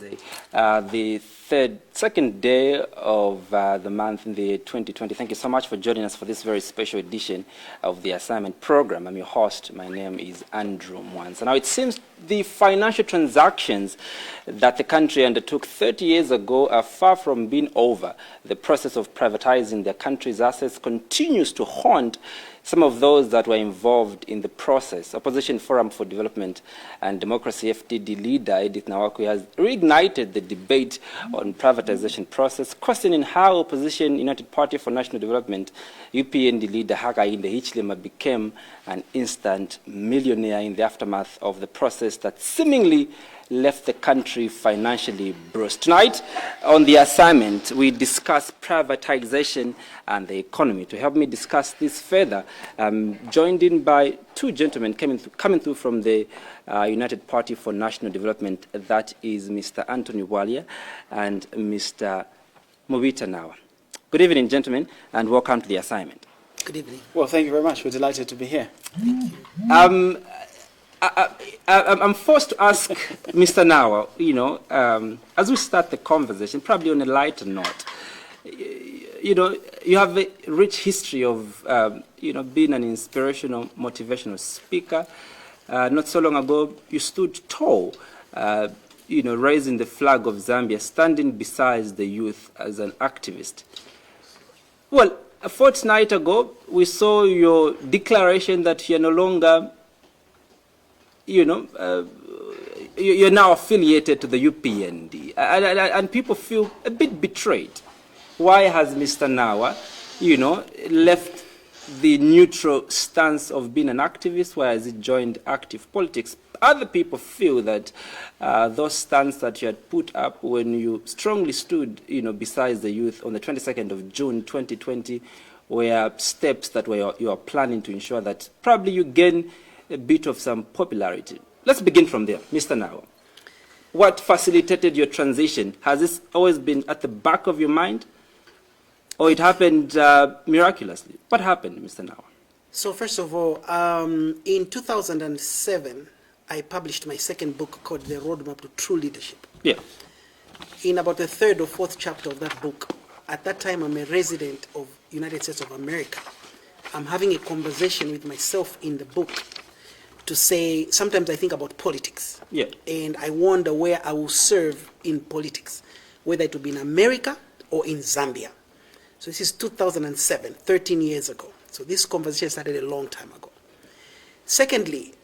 Thursday, the second day of the month in the 2020. Thank you so much for joining us for this very special edition of the assignment program. I'm your host. My name is Andrew Mwanza. Now, it seems the financial transactions that the country undertook 30 years ago are far from being over. The process of privatizing the country's assets continues to haunt some of those that were involved in the process. Opposition Forum for Development and Democracy FDD leader Edith Nawa has reignited the debate on privatization process, questioning how opposition United Party for National Development UPND leader Hakainde Hichilema became an instant millionaire in the aftermath of the process that seemingly left the country financially bruised. Tonight, on the assignment, we discuss privatization and the economy. To help me discuss this further, I'm joined in by two gentlemen coming through from the United Party for National Development. That is Mr. Anthony Bwalya and Mr. Mubita Nawa. Good evening, gentlemen, and welcome to the assignment. Good evening. Well, thank you very much. We're delighted to be here. Thank you. I'm forced to ask Mr. Nawa, as we start the conversation, probably on a lighter note, you have a rich history of, being an inspirational, motivational speaker. Not so long ago, you stood tall, raising the flag of Zambia, standing beside the youth as an activist. Well, a fortnight ago, we saw your declaration that you're no longer you're now affiliated to the UPND, and people feel a bit betrayed. Why has Mr. Nawa, left the neutral stance of being an activist? Why has he joined active politics? Other people feel that those stands that you had put up when you strongly stood, beside the youth on the 22nd of June 2020 were steps that you are planning to ensure that probably you gain a bit of some popularity. Let's begin from there. Mr. Nawa, what facilitated your transition? Has this always been at the back of your mind? Or it happened miraculously? What happened, Mr. Nawa? So first of all, in 2007, I published my second book called The Roadmap to True Leadership. Yeah. In about the third or fourth chapter of that book, at that time I'm a resident of United States of America. I'm having a conversation with myself in the book to say, sometimes I think about politics. Yeah. And I wonder where I will serve in politics, whether it will be in America or in Zambia. So this is 2007, 13 years ago. So this conversation started a long time ago. Secondly,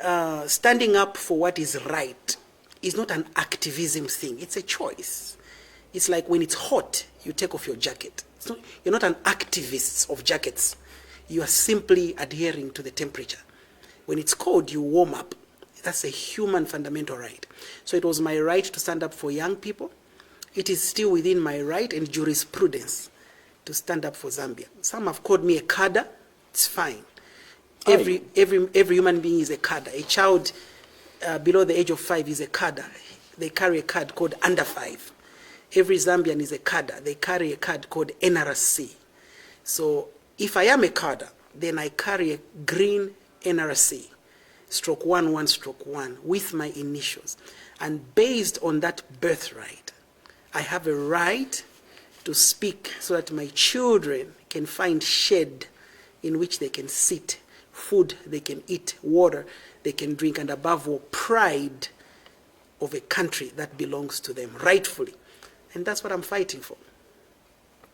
standing up for what is right is not an activism thing. It's a choice. It's like when it's hot, you take off your jacket. You're not an activist of jackets. You are simply adhering to the temperature. When it's cold, you warm up. That's a human fundamental right. So it was my right to stand up for young people. It is still within my right and jurisprudence to stand up for Zambia. Some have called me a cadre. It's fine. Every human being is a cadre. A child below the age of 5 is a cadre. They carry a card called under 5. Every Zambian is a cadre. They carry a card called NRC. So if I am a cadre, then I carry a green NRC, /11/1, with my initials. And based on that birthright, I have a right to speak so that my children can find shade in which they can sit, food they can eat, water they can drink, and above all, pride of a country that belongs to them rightfully. And that's what I'm fighting for.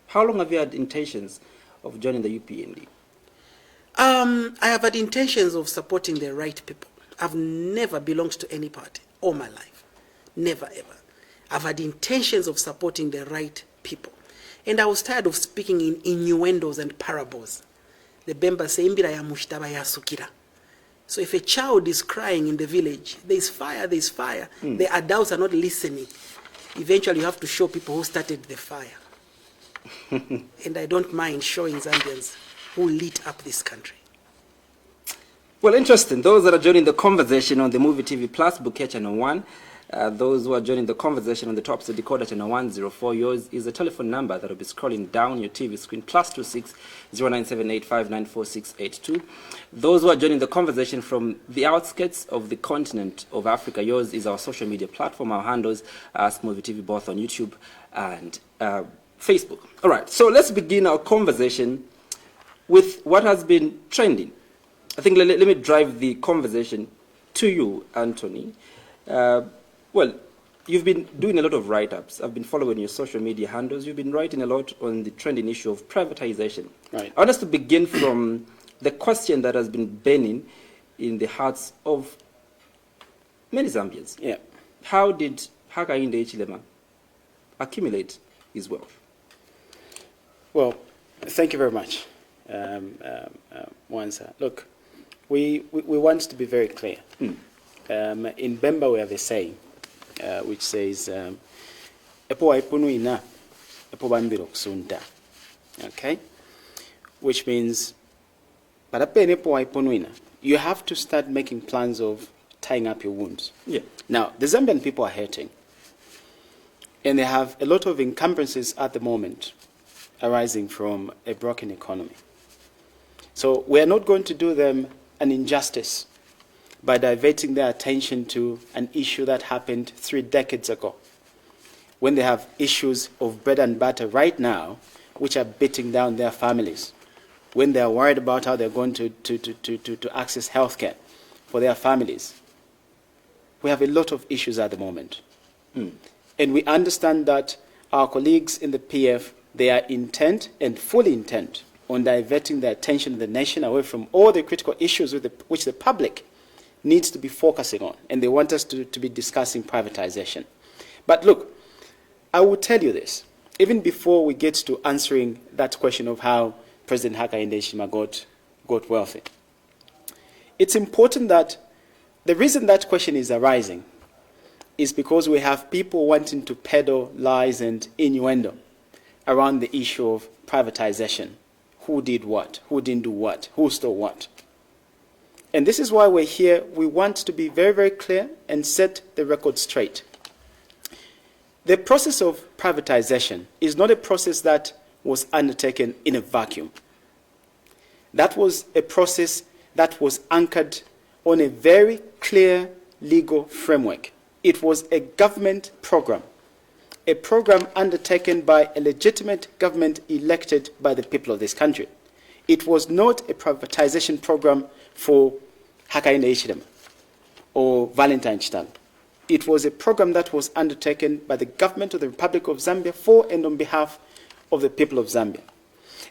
How long have you had intentions of joining the UPND? I have had intentions of supporting the right people. I've never belonged to any party all my life. Never, ever. I've had intentions of supporting the right people. And I was tired of speaking in innuendos and parables. The Bemba say, "Imbira ya mushtaba ya sukira." So if a child is crying in the village, there's fire, there's fire. The adults are not listening. Eventually you have to show people who started the fire. And I don't mind showing Zambians who lit up this country. Well, interesting. Those that are joining the conversation on the Movie TV Plus, Bouquet Channel 1, Those who are joining the conversation on the top, so decoder channel 104, yours is a telephone number that will be scrolling down your TV screen, +26 0978594682. Those who are joining the conversation from the outskirts of the continent of Africa, yours is our social media platform. Our handles are Ask Movie TV, both on YouTube and Facebook. All right, so let's begin our conversation with what has been trending. I think let me drive the conversation to you, Anthony. Well, you've been doing a lot of write-ups. I've been following your social media handles. You've been writing a lot on the trending issue of privatization. Right. I want us to begin from the question that has been burning in the hearts of many Zambians. Yeah. How did Hakainde Hichilema accumulate his wealth? Well, thank you very much, Mwanza. Look, we want to be very clear. In Bemba we have a saying which says, "Epo waipunuina, epo bambiro kusunda." Okay? Which means, you have to start making plans of tying up your wounds. Yeah. Now, the Zambian people are hurting, and they have a lot of encumbrances at the moment arising from a broken economy. So we are not going to do them an injustice by diverting their attention to an issue that happened 3 decades ago, when they have issues of bread and butter right now, which are beating down their families, when they are worried about how they're going to access healthcare for their families. We have a lot of issues at the moment. And we understand that our colleagues in the PF, they are intent and fully intent on diverting the attention of the nation away from all the critical issues which the public needs to be focusing on. And they want us to be discussing privatization. But look, I will tell you this, even before we get to answering that question of how President Hakainde Hichilema got wealthy. It's important that the reason that question is arising is because we have people wanting to peddle lies and innuendo around the issue of privatization. Who did what? Who didn't do what? Who stole what? And this is why we're here. We want to be very, very clear and set the record straight. The process of privatization is not a process that was undertaken in a vacuum. That was a process that was anchored on a very clear legal framework. It was a government program, a program undertaken by a legitimate government elected by the people of this country. It was not a privatization program for Hakainde Hichilema or Valentine Chitalo. It was a program that was undertaken by the government of the Republic of Zambia for and on behalf of the people of Zambia.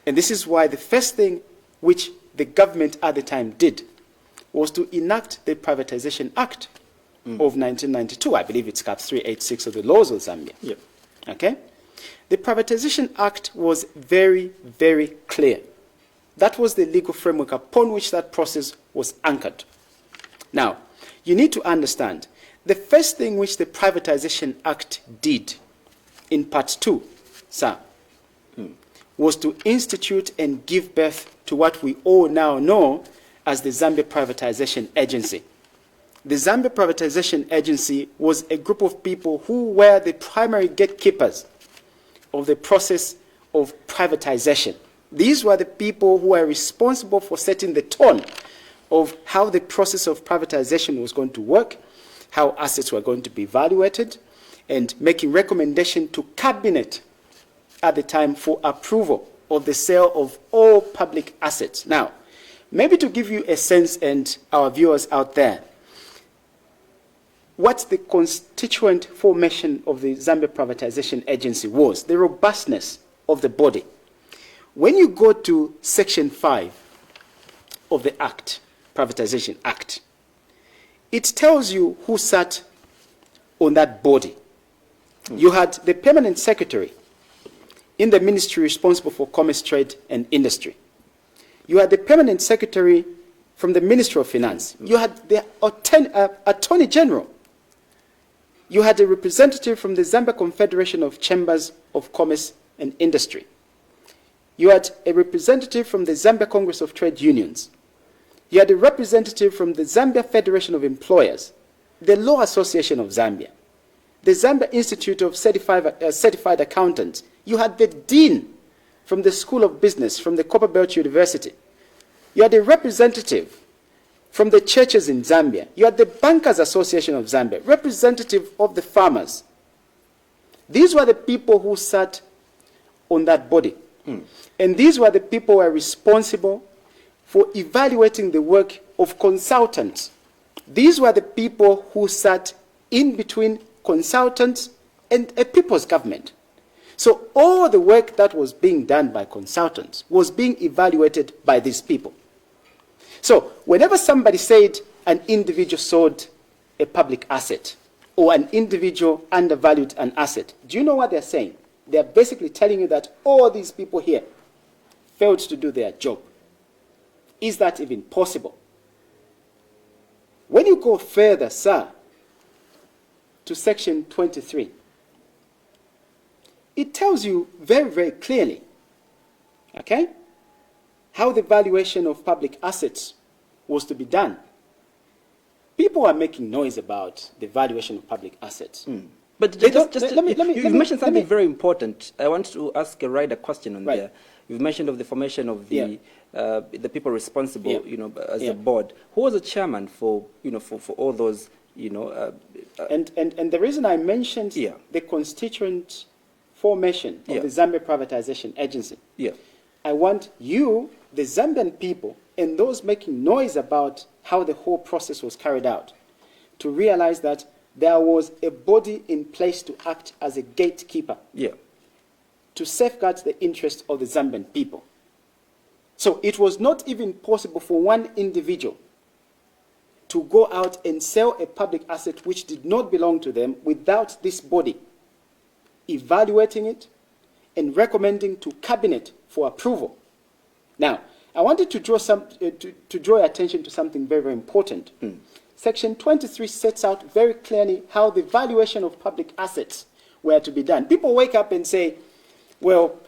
And this is why the first thing which the government at the time did was to enact the Privatization Act of 1992. I believe it's Cap 386 of the laws of Zambia. Yep. Okay? The Privatization Act was very, very clear. That was the legal framework upon which that process was anchored. Now, you need to understand, the first thing which the Privatization Act did in Part 2, sir, was to institute and give birth to what we all now know as the Zambia Privatization Agency. The Zambia Privatization Agency was a group of people who were the primary gatekeepers of the process of privatization. These were the people who were responsible for setting the tone of how the process of privatization was going to work, how assets were going to be evaluated, and making recommendation to Cabinet at the time for approval of the sale of all public assets. Now, maybe to give you a sense, and our viewers out there, what the constituent formation of the Zambia Privatization Agency was, the robustness of the body. When you go to Section 5 of the Act, Privatization Act, it tells you who sat on that body. You had the permanent secretary in the ministry responsible for commerce, trade, and industry. You had the permanent secretary from the Ministry of Finance. You had the Attorney General. You had a representative from the Zambia Confederation of Chambers of Commerce and Industry. You had a representative from the Zambia Congress of Trade Unions. You had a representative from the Zambia Federation of Employers, the Law Association of Zambia, the Zambia Institute of Certified Accountants. You had the dean from the School of Business, from the Copperbelt University. You had a representative from the churches in Zambia. You had the Bankers Association of Zambia, representative of the farmers. These were the people who sat on that body. And these were the people who were responsible for evaluating the work of consultants. These were the people who sat in between consultants and a people's government. So all the work that was being done by consultants was being evaluated by these people. So whenever somebody said an individual sold a public asset or an individual undervalued an asset, do you know what they're saying? They're basically telling you that all these people here failed to do their job. Is that even possible? When you go further, sir, to section 23, it tells you very, very clearly, okay, how the valuation of public assets was to be done. People are making noise about the valuation of public assets. But you've mentioned something very important. I want to ask a rider question on there. You've mentioned of the formation of the people responsible, as a board. Who was the chairman for all those, And the reason I mentioned the constituent formation of the Zambia Privatization Agency, I want you, the Zambian people, and those making noise about how the whole process was carried out, to realize that there was a body in place to act as a gatekeeper, to safeguard the interests of the Zambian people. So it was not even possible for one individual to go out and sell a public asset which did not belong to them without this body evaluating it and recommending to cabinet for approval. Now, I wanted to draw your attention to something very, very important. Section 23 sets out very clearly how the valuation of public assets were to be done. People wake up and say, well,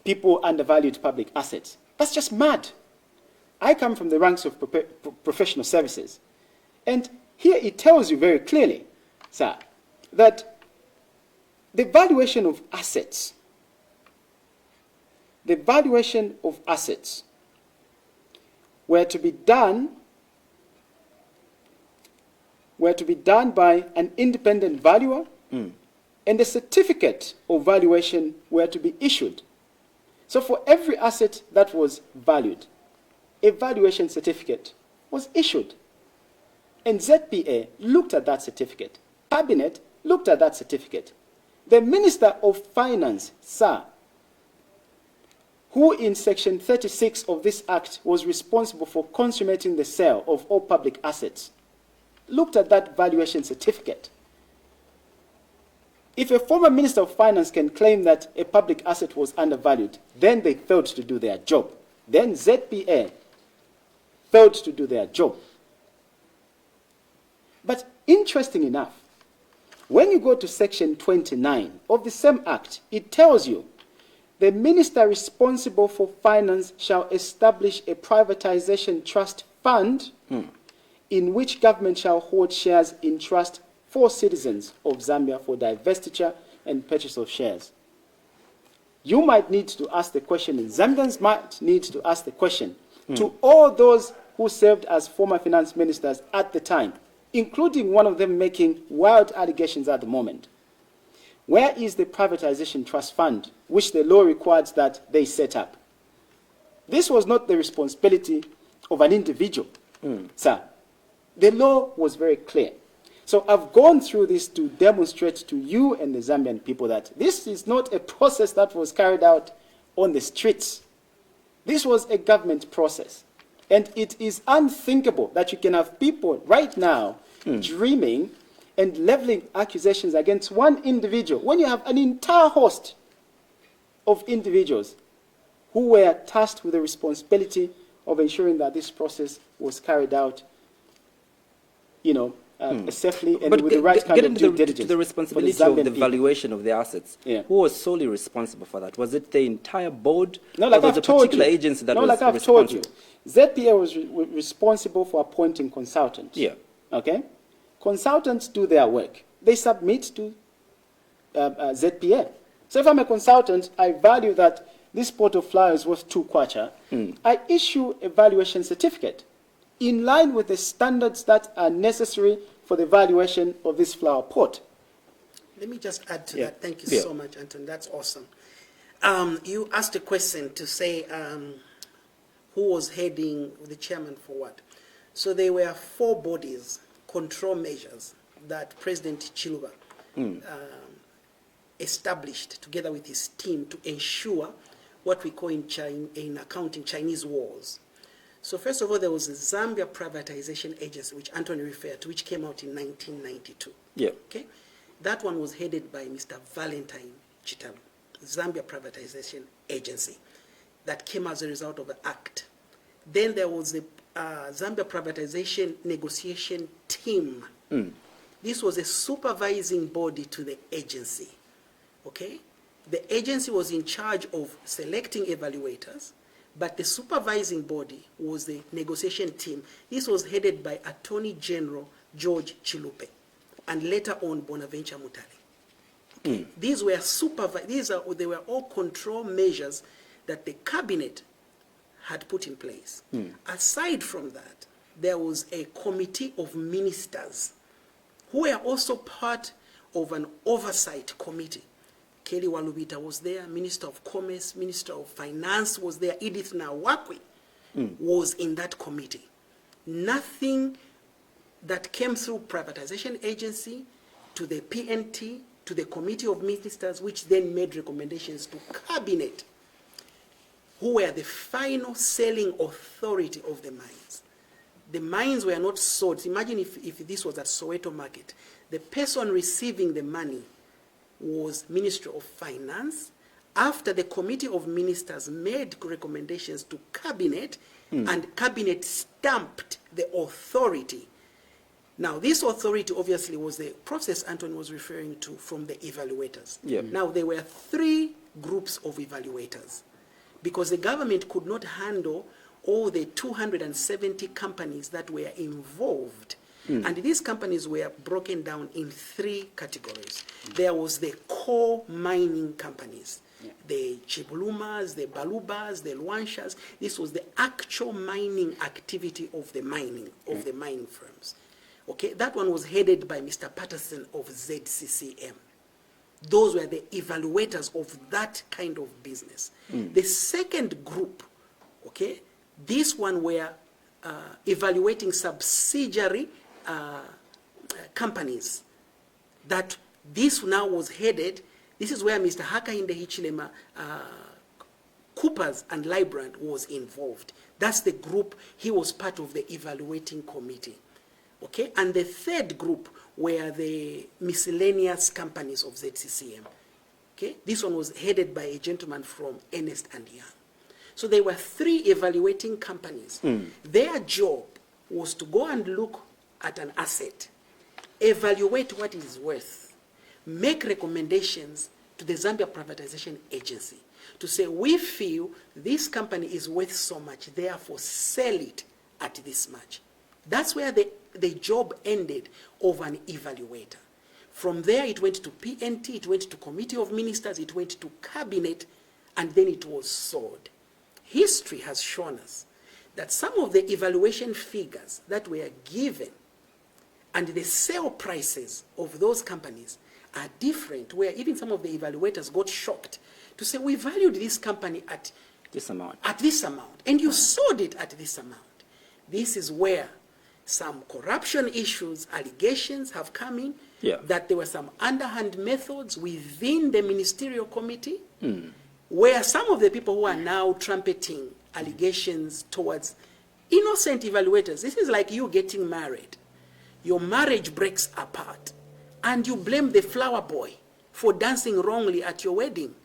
people undervalued public assets. That's just mad. I come from the ranks of professional services. And here it tells you very clearly, sir, that the valuation of assets, were to be done by an independent valuer, and a certificate of valuation were to be issued. So for every asset that was valued, a valuation certificate was issued. And ZPA looked at that certificate. Cabinet looked at that certificate. The Minister of Finance, sir, who in Section 36 of this Act was responsible for consummating the sale of all public assets, looked at that valuation certificate. If a former Minister of Finance can claim that a public asset was undervalued, then they failed to do their job. Then ZPA failed to do their job. But interesting enough, when you go to Section 29 of the same Act, it tells you the minister responsible for finance shall establish a privatization trust fund in which government shall hold shares in trust for citizens of Zambia for divestiture and purchase of shares. You might need to ask the question, and Zambians might need to ask the question to all those who served as former finance ministers at the time, including one of them making wild allegations at the moment. Where is the privatization trust fund, which the law requires that they set up? This was not the responsibility of an individual, sir. The law was very clear. So I've gone through this to demonstrate to you and the Zambian people that this is not a process that was carried out on the streets. This was a government process. And it is unthinkable that you can have people right now dreaming and leveling accusations against one individual when you have an entire host of individuals who were tasked with the responsibility of ensuring that this process was carried out, safely and with the right kind of due diligence. To the responsibility of the valuation of the assets, who was solely responsible for that? Was it the entire board? No, like I've told you. Agency that was like I've told you. ZPA was responsible for appointing consultants. Yeah. Okay? Consultants do their work. They submit to ZPA. So if I'm a consultant, I value that this pot of flour is worth 2 kwacha. I issue a valuation certificate in line with the standards that are necessary for the valuation of this flour pot. Let me just add to Yeah. that. Thank you Yeah. so much, Anton. That's awesome. You asked a question to say who was heading, the chairman for what. So there were 4 bodies, control measures, that President Chiluba established together with his team to ensure what we call in accounting Chinese walls. So first of all, there was the Zambia Privatization Agency, which Anthony referred to, which came out in 1992. Yeah. Okay, that one was headed by Mr. Valentine Chitalu, Zambia Privatization Agency, that came as a result of the act. Then there was the Zambia Privatization Negotiation Team. This was a supervising body to the agency. Okay, the agency was in charge of selecting evaluators, but the supervising body was the negotiation team. This was headed by Attorney General George Chilupe, and later on Bonaventure Mutale. Okay. These were they were all control measures that the cabinet had put in place. Aside from that, there was a committee of ministers who were also part of an oversight committee. Kelly Walubita was there, Minister of Commerce, Minister of Finance was there, Edith Nawakwi was in that committee. Nothing that came through Privatization Agency to the PNT, to the Committee of Ministers, which then made recommendations to Cabinet, who were the final selling authority of the mines. The mines were not sold. Imagine if this was at Soweto Market. The person receiving the money was Ministry of Finance. After the Committee of Ministers made recommendations to Cabinet, and Cabinet stamped the authority. Now, this authority obviously was the process Anton was referring to from the evaluators. Yeah. Now, there were 3 groups of evaluators because the government could not handle all the 270 companies that were involved. And these companies were broken down in 3 categories. There was the core mining companies, the Chibulumas, the Balubas, the Luanshas. This was the actual mining activity of the mining, of the mining firms. Okay, that one was headed by Mr. Patterson of ZCCM. Those were the evaluators of that kind of business. The second group, okay, this one were evaluating subsidiary companies. That this now was headed, this is where Mr. Hakainde Hichilema, Coopers and Librand was involved. That's the group, he was part of the evaluating committee. Okay, and the third group were the miscellaneous companies of ZCCM. Okay, this one was headed by a gentleman from Ernst & Young. So there were 3 evaluating companies. Their job was to go and look at an asset, evaluate what it is worth, make recommendations to the Zambia Privatization Agency to say, we feel this company is worth so much, therefore sell it at this much. That's where the job ended of an evaluator. From there, it went to PNT, it went to Committee of Ministers, it went to Cabinet, and then it was sold. History has shown us that some of the evaluation figures that were given and the sale prices of those companies are different, where even some of the evaluators got shocked to say, we valued this company at This amount. and you sold it at this amount. This is where some corruption issues, allegations have come in, that there were some underhand methods within the ministerial committee, where some of the people who are now trumpeting allegations towards innocent evaluators, this is like you getting married. Your marriage breaks apart, and you blame the flower boy for dancing wrongly at your wedding.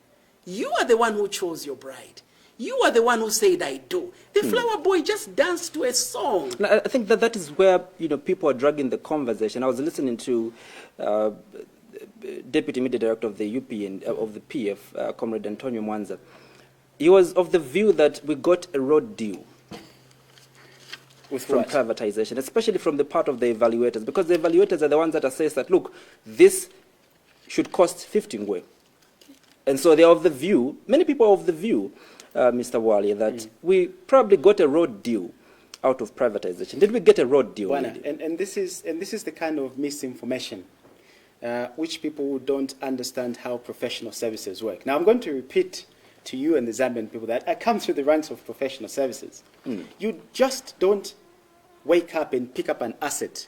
You are the one who chose your bride. You are the one who said, I do. The flower boy just danced to a song. I think that is where people are dragging the conversation. I was listening to Deputy Media Director of the UPN of the PF, Comrade Antonio Mwanza. He was of the view that we got a road deal from privatization, especially from the part of the evaluators, because the evaluators are the ones that assess that, look, this should cost 50 ngwe. And so they're of the view, many people are of the view, Mr. Bwalya, that we probably got a road deal out of privatization. Did we get a road deal? Really? And this is the kind of misinformation which people who don't understand how professional services work. Now, I'm going to repeat to you and the Zambian people that I come through the ranks of professional services. You just don't wake up and pick up an asset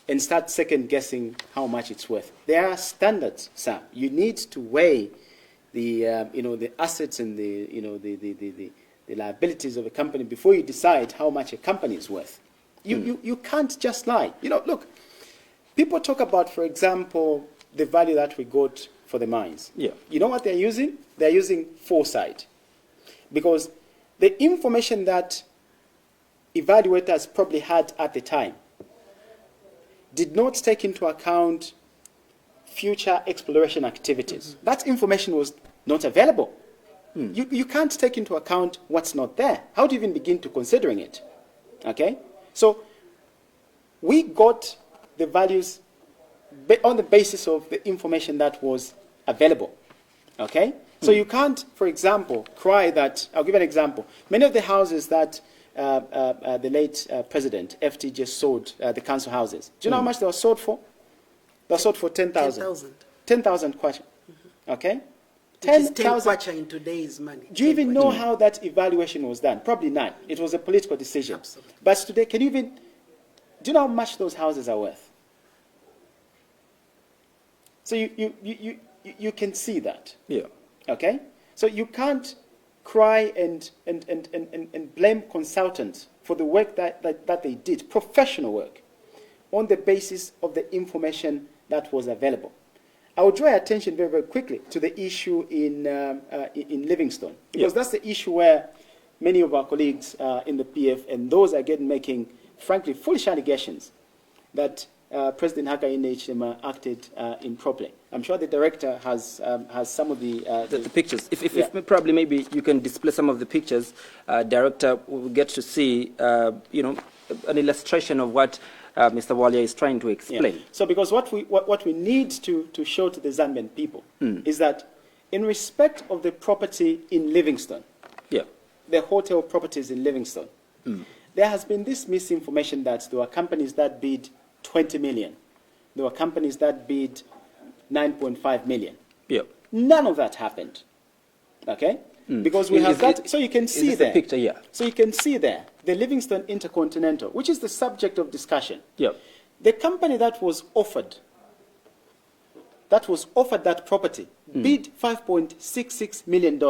and start second-guessing how much it's worth. There are standards, Sam. You need to weigh the, the assets and the liabilities of a company before you decide how much a company is worth. You can't just lie. Look, people talk about, for example, the value that we got for the mines. Yeah. You know what they're using? They're using foresight. Because the information that evaluators probably had at the time did not take into account future exploration activities. That information was not available. You can't take into account what's not there. How do you even begin to considering it? Okay? So we got the values on the basis of the information that was available. Okay? So you can't, for example, cry that, I'll give an example. Many of the houses that the late President FT just sold, the council houses. Do you know how much they were sold for? They were sold for 10,000. 10,000 kwacha. Okay? 10,000 kwacha in today's money. Do you even know how that evaluation was done? Probably none. It was a political decision. Absolutely. But today, do you know how much those houses are worth? So you can see that. Yeah. Okay? So you can't cry and blame consultants for the work that they did, professional work, on the basis of the information that was available. I will draw your attention very, very quickly to the issue in Livingston, because that's the issue where many of our colleagues in the PF and those are making, frankly, foolish allegations that President Hakainde Hichilema acted improperly. I'm sure the director has some of the pictures. If probably maybe you can display some of the pictures, director will get to see, an illustration of what Mr. Bwalya is trying to explain. Yeah. So because what we need to show to the Zambian people is that in respect of the property in Livingston, the hotel properties in Livingston, there has been this misinformation that there were companies that bid 20 million. There were companies that bid 9.5 million. Yeah. None of that happened. Okay? Because we have that. So you can see there. The picture, yeah. So you can see there the Livingston Intercontinental, which is the subject of discussion. Yeah. The company that was offered that property bid $5.66 million.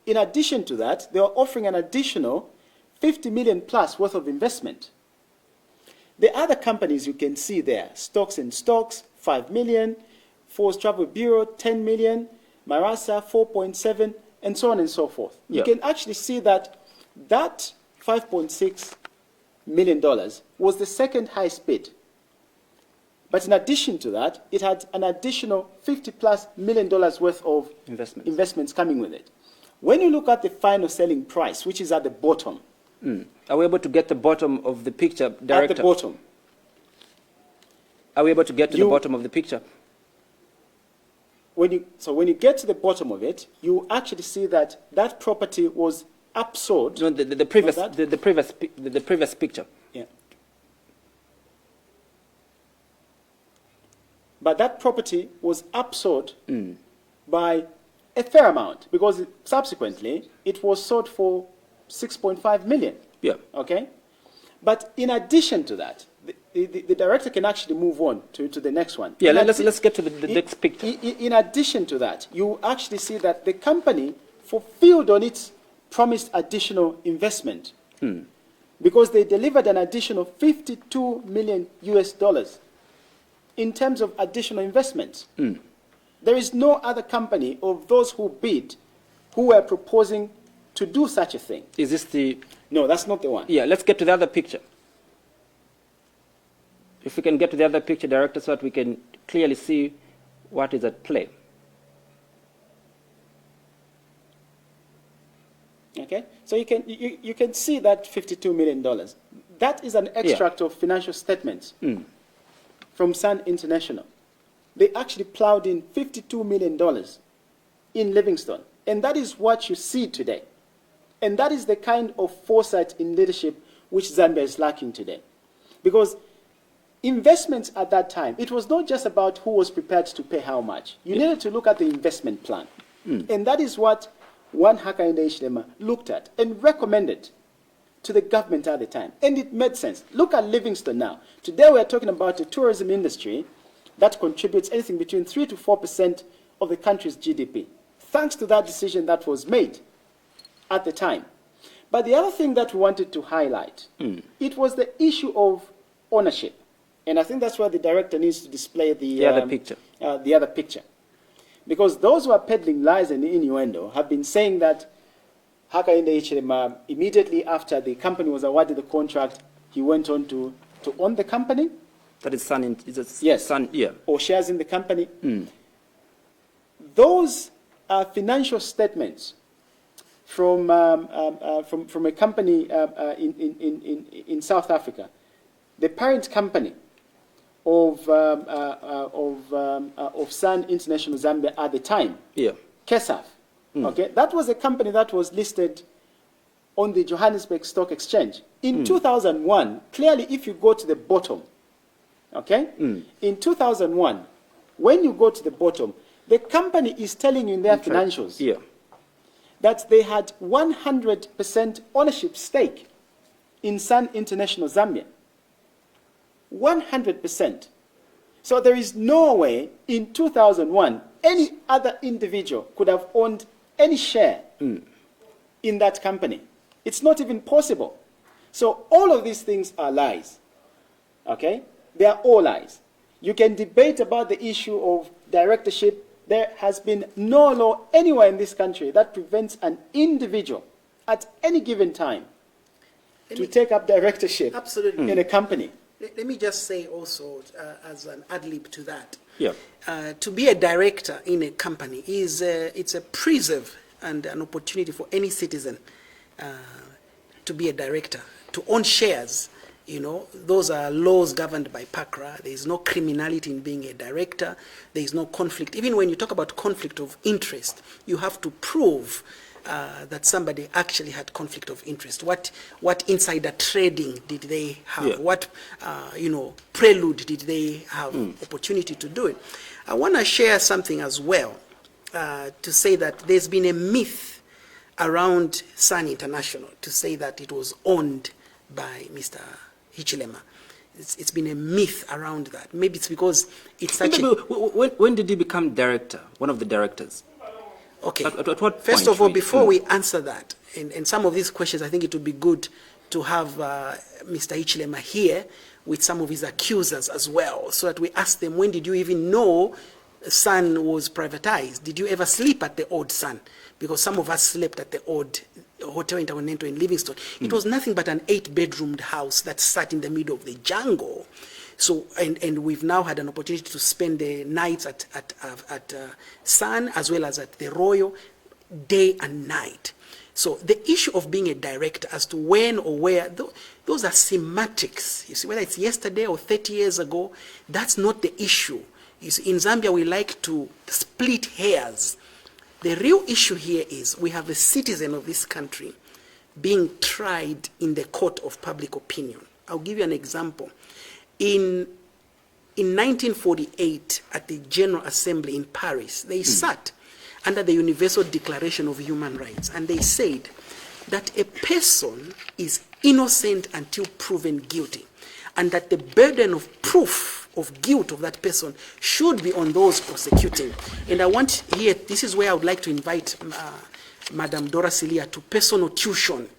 In addition to that, they were offering an additional 50 million plus worth of investment. The other companies you can see there, Stocks and Stocks, 5 million, Force Travel Bureau, 10 million, Marasa, 4.7, and so on and so forth. Yeah. You can actually see that $5.6 million was the second highest bid. But in addition to that, it had an additional $50+ million worth of investments coming with it. When you look at the final selling price, which is at the bottom, are we able to get the bottom of the picture, director? At the bottom. Are we able to get to the bottom of the picture? When you get to the bottom of it, you actually see that that property was upsold. No, the previous picture. Yeah. But that property was upsold by a fair amount, because subsequently it was sold for 6.5 million. Yeah. Okay? But in addition to that, the director can actually move on to the next one. Yeah, let's get to the next picture. In addition to that, you actually see that the company fulfilled on its promised additional investment because they delivered an additional $52 million in terms of additional investments. There is no other company of those who bid who were proposing to do such a thing. Is this the... No, that's not the one. Yeah, let's get to the other picture. If we can get to the other picture, director, so that we can clearly see what is at play. Okay, so you can see that $52 million. That is an extract of financial statements from Sun International. they actually plowed in $52 million in Livingston. And that is what you see today. And that is the kind of foresight in leadership which Zambia is lacking today. Because investments at that time, it was not just about who was prepared to pay how much. You needed to look at the investment plan. And that is what one Hakainde Hichilema looked at and recommended to the government at the time. And it made sense. Look at Livingston now. Today we are talking about the tourism industry that contributes anything between 3 to 4% of the country's GDP, thanks to that decision that was made at the time. But the other thing that we wanted to highlight, it was the issue of ownership. And I think that's where the director needs to display the other picture. The other picture. Because those who are peddling lies and innuendo have been saying that Hakainde Hichilema, immediately after the company was awarded the contract, he went on to own the company. That is Sun, yes, Sun, yeah. Or shares in the company. Those are financial statements from a company in South Africa, the parent company of Sun International Zambia at the time, KESAF. Okay, that was a company that was listed on the Johannesburg Stock Exchange in 2001. Clearly, if you go to the bottom, okay, in 2001, when you go to the bottom, the company is telling you in their financials that they had 100% ownership stake in Sun International Zambia. 100%. So there is no way in 2001 any other individual could have owned any share in that company. It's not even possible. So all of these things are lies. Okay? They are all lies. You can debate about the issue of directorship. There has been no law anywhere in this country that prevents an individual at any given time to take up directorship in a company. Let me just say also, as an ad-lib to that, to be a director in a company is it's a preserve and an opportunity for any citizen to be a director, to own shares. You know, those are laws governed by PACRA. There is no criminality in being a director. There is no conflict. Even when you talk about conflict of interest, you have to prove that somebody actually had conflict of interest. What insider trading did they have? What prelude did they have opportunity to do it? I want to share something as well to say that there's been a myth around Sun International to say that it was owned by Mr. Hichilema. It's been a myth around that. Maybe it's because it's such when did he become director, one of the directors? Okay. At what point? First of all, before we answer that, and some of these questions, I think it would be good to have Mr. Hichilema here with some of his accusers as well, so that we ask them, when did you even know Sun was privatized? Did you ever sleep at the old Sun? Because some of us slept at the old Hotel Intercontinental in Livingston. It was nothing but an 8-bedroomed house that sat in the middle of the jungle. So, and we've now had an opportunity to spend the nights at Sun as well as at the Royal, day and night. So the issue of being a director as to when or where, those are semantics. You see, whether it's yesterday or 30 years ago, that's not the issue. You see, in Zambia, we like to split hairs. The real issue here is we have a citizen of this country being tried in the court of public opinion. I'll give you an example. In 1948, at the General Assembly in Paris, they sat under the Universal Declaration of Human Rights, and they said that a person is innocent until proven guilty, and that the burden of proof of guilt of that person should be on those prosecuting. And I want here, this is where I would like to invite Madam Dora Silia to personal tuition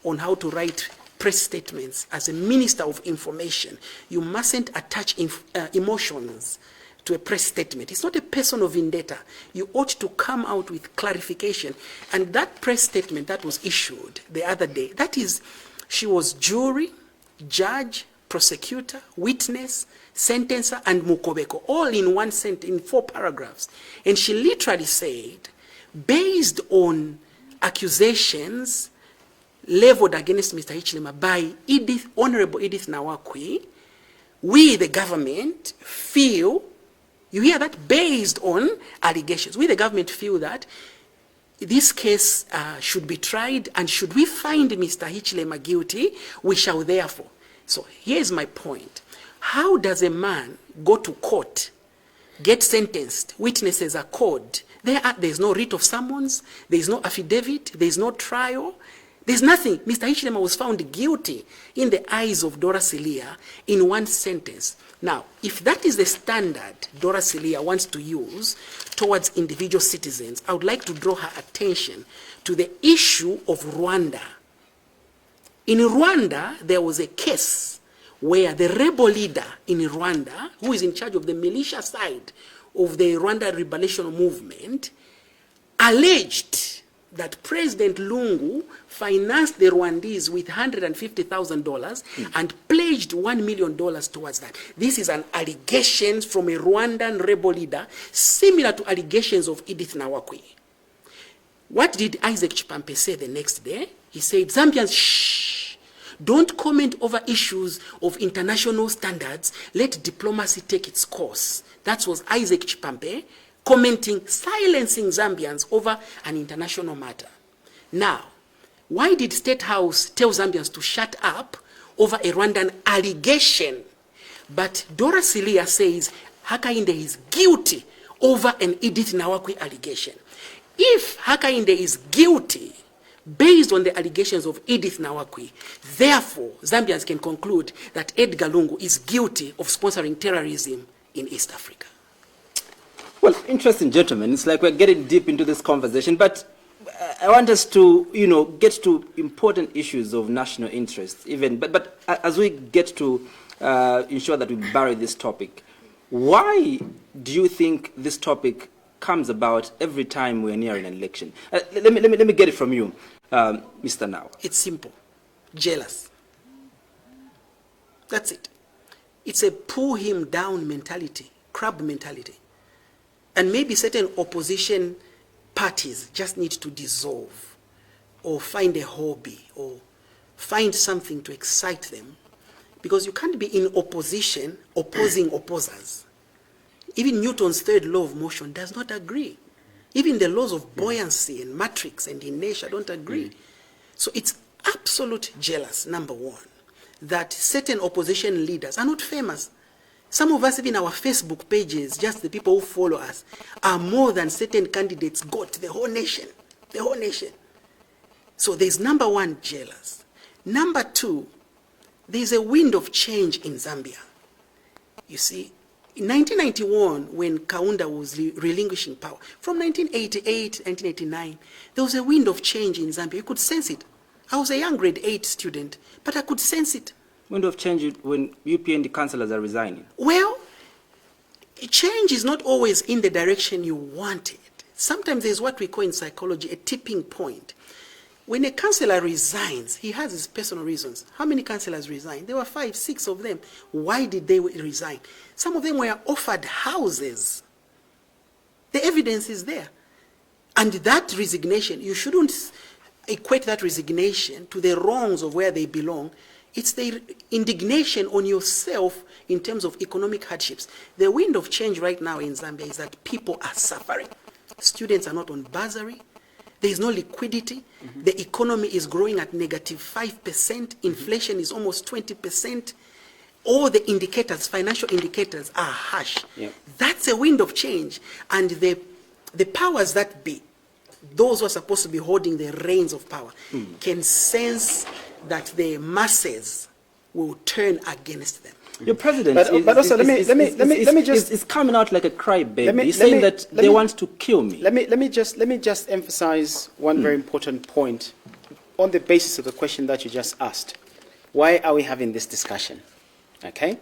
on how to write press statements. As a Minister of Information, you mustn't attach emotions to a press statement. It's not a personal vendetta. You ought to come out with clarification. And that press statement that was issued the other day, that is, she was jury, judge, prosecutor, witness, sentencer, and mukobeko, all in one sentence, in 4 paragraphs. And she literally said, based on accusations leveled against Mr. Hichilema by Honorable Edith Nawa, we, the government, feel You hear that? Based on allegations. We, the government, feel that this case should be tried, and should we find Mr. Hichilema guilty, we shall therefore. So here's my point. How does a man go to court, get sentenced, witnesses are called, there's no writ of summons, there's no affidavit, there's no trial, there's nothing. Mr. Hichilema was found guilty in the eyes of Dora Silia in one sentence. Now, if that is the standard Dora Silia wants to use towards individual citizens, I would like to draw her attention to the issue of Rwanda. In Rwanda, there was a case where the rebel leader in Rwanda, who is in charge of the militia side of the Rwanda liberation movement, alleged that President Lungu financed the Rwandese with $150,000 and pledged $1 million towards that. This is an allegation from a Rwandan rebel leader, similar to allegations of Edith Nawakwi. What did Isaac Chipampe say the next day? He said, Zambians, shh, don't comment over issues of international standards. Let diplomacy take its course. That was Isaac Chipampe commenting, silencing Zambians over an international matter. Now, why did State House tell Zambians to shut up over a Rwandan allegation? But Dora Silia says Hakainde is guilty over an Edith Nawakwi allegation. If Hakainde is guilty based on the allegations of Edith Nawakwi, therefore Zambians can conclude that Edgar Lungu is guilty of sponsoring terrorism in East Africa. Well, interesting, gentlemen. It's like we're getting deep into this conversation, but I want us to, get to important issues of national interest. But as we get to ensure that we bury this topic, why do you think this topic comes about every time we're near an election? Let me get it from you, Mr. Nawa. It's simple. Jealous. That's it. It's a pull him down mentality, crab mentality. And maybe certain opposition parties just need to dissolve or find a hobby or find something to excite them, because you can't be in opposition opposing opposers. Even Newton's third law of motion does not agree. Even the laws of buoyancy and matrix and inertia don't agree. So it's absolute jealous, number one, that certain opposition leaders are not famous. Some of us, even our Facebook pages, just the people who follow us, are more than certain candidates got, the whole nation. The whole nation. So there's number one, jealous. Number two, there's a wind of change in Zambia. You see, in 1991, when Kaunda was relinquishing power, from 1988, 1989, there was a wind of change in Zambia. You could sense it. I was a young grade 8 student, but I could sense it. Wind of change when UPND councillors are resigning? Well, change is not always in the direction you want it. Sometimes there's what we call in psychology a tipping point. When a councillor resigns, he has his personal reasons. How many councillors resigned? There were 5, 6 of them. Why did they resign? Some of them were offered houses. The evidence is there. And that resignation, you shouldn't equate that resignation to the wrongs of where they belong. It's the indignation on yourself in terms of economic hardships. The wind of change right now in Zambia is that people are suffering. Students are not on bursary. There is no liquidity. The economy is growing at negative 5%. Inflation is almost 20%. All the indicators, financial indicators, are harsh. Yep. That's a wind of change. And the powers that be, those who are supposed to be holding the reins of power, can sense that the masses will turn against them. Your president but also let me just is coming out like a crybaby. He's saying that they want to kill me. Let me just emphasize one very important point on the basis of the question that you just asked. Why are we having this discussion? Okay,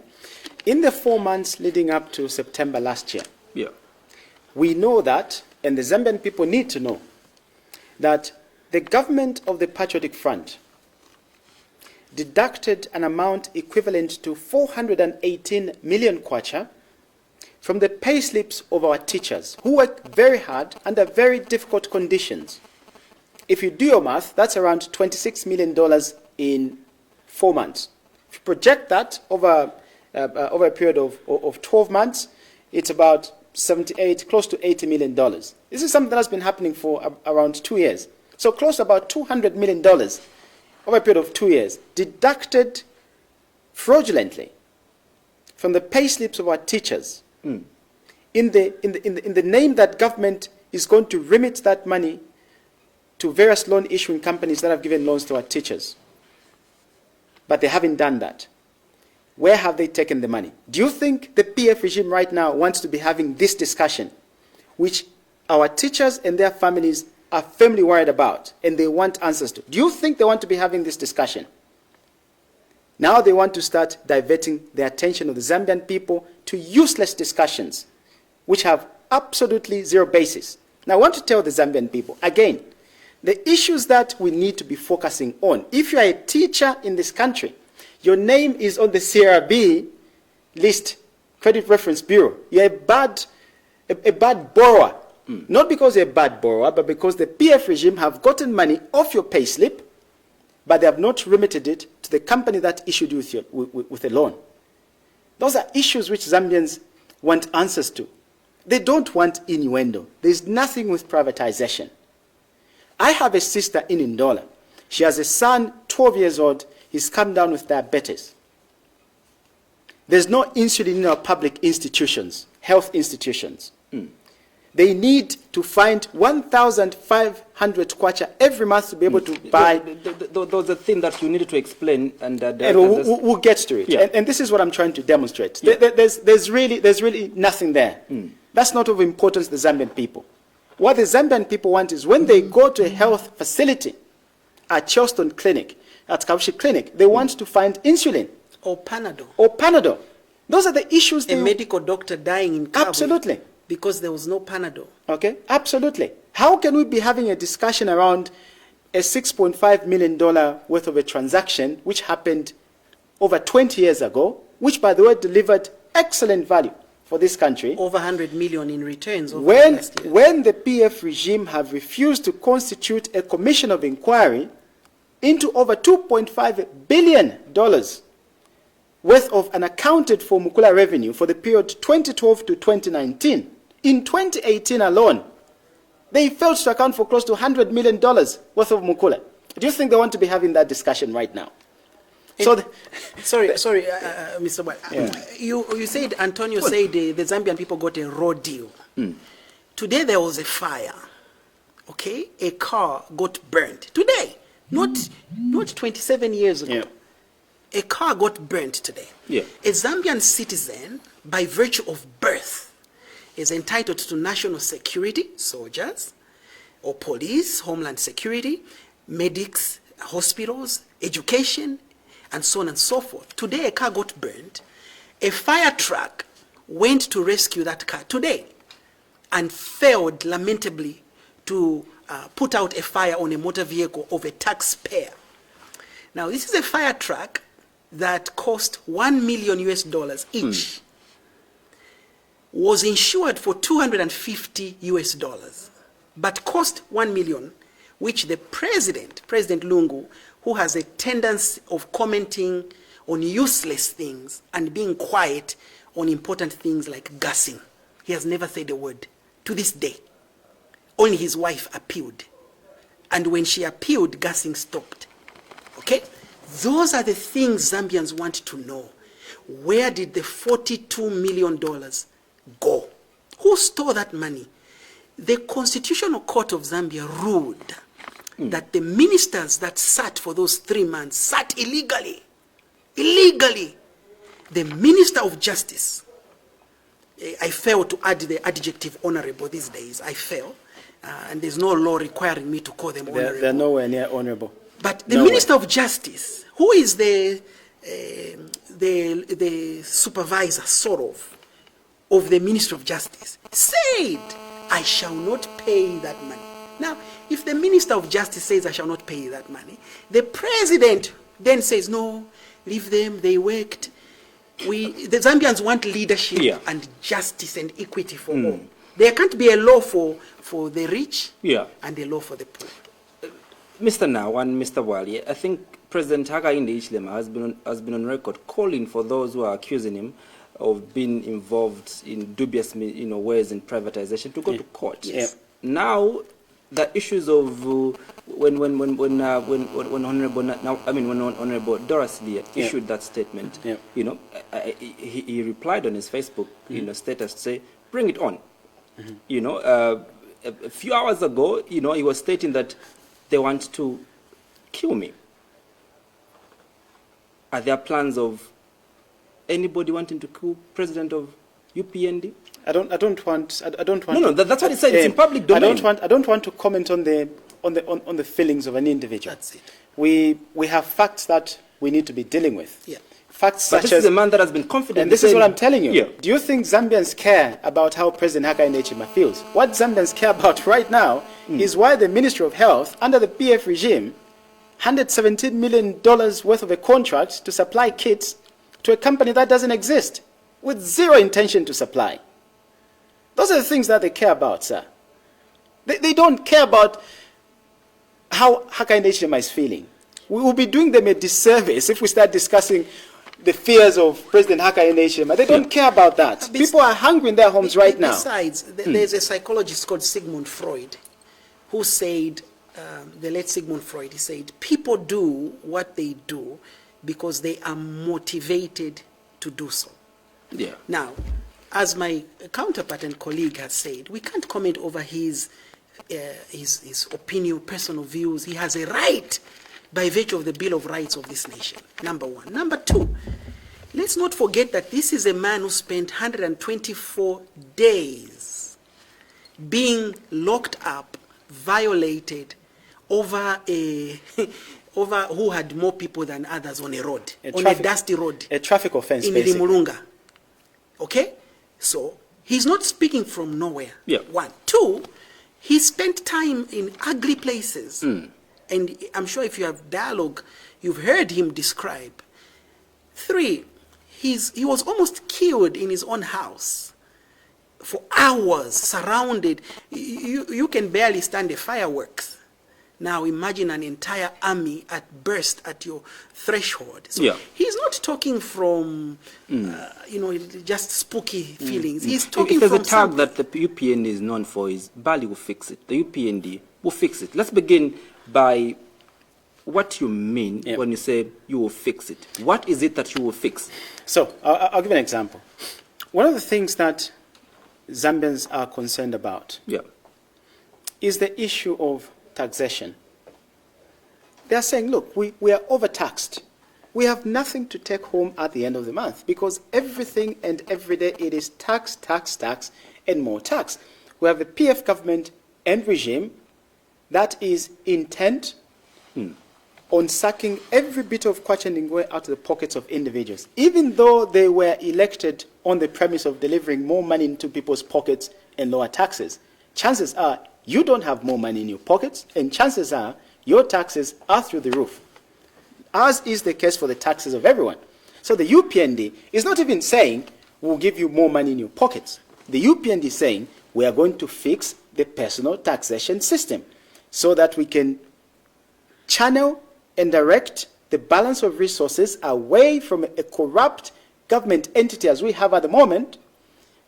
in the 4 months leading up to September last year, we know that, and the Zambian people need to know, that the government of the Patriotic Front deducted an amount equivalent to 418 million kwacha from the pay slips of our teachers who work very hard under very difficult conditions. If you do your math, that's around $26 million in 4 months. If you project that over a period of 12 months, it's about 78, close to $80 million. This is something that has been happening for around 2 years. So close to about $200 million over a period of 2 years, deducted fraudulently from the pay slips of our teachers, in the name that government is going to remit that money to various loan issuing companies that have given loans to our teachers. But they haven't done that. Where have they taken the money? Do you think the PF regime right now wants to be having this discussion, which our teachers and their families are firmly worried about and they want answers to? Do you think they want to be having this discussion? Now they want to start diverting the attention of the Zambian people to useless discussions, which have absolutely zero basis. Now I want to tell the Zambian people, again, the issues that we need to be focusing on. If you are a teacher in this country, your name is on the CRB list, Credit Reference Bureau, you're a bad borrower. Not because you're a bad borrower, but because the PF regime have gotten money off your pay slip, but they have not remitted it to the company that issued you with a loan. Those are issues which Zambians want answers to. They don't want innuendo. There's nothing with privatization. I have a sister in Ndola. She has a son, 12 years old. He's come down with diabetes. There's no insulin in our public institutions, health institutions. They need to find 1,500 kwacha every month to be able to buy. Those are things that you needed to explain, and we'll get to it. Yeah. And this is what I'm trying to demonstrate. Yeah. There's really nothing there. That's not of importance to the Zambian people. What the Zambian people want is when they go to a health facility, at Charleston Clinic, at Kabushi Clinic, they want to find insulin. Or Panadol. Or Panadol. Those are the issues. A medical doctor dying in Kabul. Absolutely. Because there was no Panadol. Okay, absolutely. How can we be having a discussion around a $6.5 million worth of a transaction which happened over 20 years ago, which, by the way, delivered excellent value for this country? Over 100 million in returns over when, the last year. When the PF regime have refused to constitute a commission of inquiry into over $2.5 billion worth of unaccounted for Mukula revenue for the period 2012 to 2019, in 2018 alone, they failed to account for close to $100 million worth of Mukula. Do you think they want to be having that discussion right now? Sorry, Mr. Bwalya. You said, Antonio said the Zambian people got a raw deal. Today there was a fire. Okay, a car got burnt. Today, not 27 years ago. Yeah. A car got burnt today. Yeah. A Zambian citizen, by virtue of birth, is entitled to national security, soldiers, or police, homeland security, medics, hospitals, education, and so on and so forth. Today, a car got burnt. A fire truck went to rescue that car today and failed lamentably to put out a fire on a motor vehicle of a taxpayer. Now, this is a fire truck that cost $1 million each, was insured for $250, but cost $1 million, which the President Lungu, who has a tendency of commenting on useless things and being quiet on important things like gassing. He has never said a word to this day. Only his wife appealed. And when she appealed, gassing stopped. Okay? Those are the things Zambians want to know. Where did the $42 million go? Who stole that money? The Constitutional Court of Zambia ruled that the ministers that sat for those 3 months sat illegally. Illegally. The Minister of Justice, I fail to add the adjective honorable these days. I fail. And there's no law requiring me to call them honorable. They're nowhere near honorable. But the Minister of Justice, who is the supervisor, sort of the Minister of Justice, said, I shall not pay that money. Now, if the Minister of Justice says, I shall not pay that money, the President then says, no, leave them, they worked. The Zambians want leadership and justice and equity for all. There can't be a law for the rich and a law for the poor. Mr. Nawa and Mr. Bwalya, I think President Hakainde Hichilema has been on record calling for those who are accusing him of being involved in dubious ways in privatization to go to court. Yes. Now, the issues of when Honorable Doris Lee issued that statement, he replied on his Facebook status to say, "Bring it on." A few hours ago, he was stating that they want to kill me. Are there plans of anybody wanting to kill president of UPND? I don't want. No, that's what he said. It's in public domain. I don't want to comment on the feelings of an individual. That's it. We have facts that we need to be dealing with. Yeah. Facts But such this as is a man that has been confident. and this is what I'm telling you. Yeah. Do you think Zambians care about how President Hakainde Hichilema feels? What Zambians care about right now is why the Ministry of Health, under the PF regime, handed $17 million worth of a contract to supply kits to a company that doesn't exist, with zero intention to supply. Those are the things that they care about, sir. They don't care about how Hakainde Hichilema is feeling. We will be doing them a disservice if we start discussing the fears of President Hakainde Hichilema. They don't care about that. People are hungry in their homes right now. Besides, there's a psychologist called Sigmund Freud who said, the late Sigmund Freud, he said, people do what they do because they are motivated to do so. Yeah. Now, as my counterpart and colleague has said, we can't comment over his opinion, personal views. He has a right by virtue of the Bill of Rights of this nation, number one. Number two, let's not forget that this is a man who spent 124 days being locked up, violated, over who had more people than others on a road, on a dusty road. A traffic offense, in basically. Limulunga. Okay? So, he's not speaking from nowhere. Yeah. One. Two, he spent time in ugly places. And I'm sure if you have dialogue, you've heard him describe. Three, he was almost killed in his own house for hours, surrounded. You can barely stand the fireworks. Now imagine an entire army at burst at your threshold. So he's not talking from, just spooky feelings. He's talking if from there's a tag that the UPND is known for is Bali will fix it. The UPND will fix it. Let's begin by what you mean when you say you will fix it. What is it that you will fix? So I'll give an example. One of the things that Zambians are concerned about is the issue of taxation. They are saying, look, we are overtaxed. We have nothing to take home at the end of the month because everything and every day it is tax, tax, tax, and more tax. We have a PF government and regime that is intent on sucking every bit of kwacha out of the pockets of individuals, even though they were elected on the premise of delivering more money into people's pockets and lower taxes. Chances are you don't have more money in your pockets, and chances are your taxes are through the roof, as is the case for the taxes of everyone. So the UPND is not even saying we'll give you more money in your pockets. The UPND is saying we are going to fix the personal taxation system so that we can channel and direct the balance of resources away from a corrupt government entity as we have at the moment,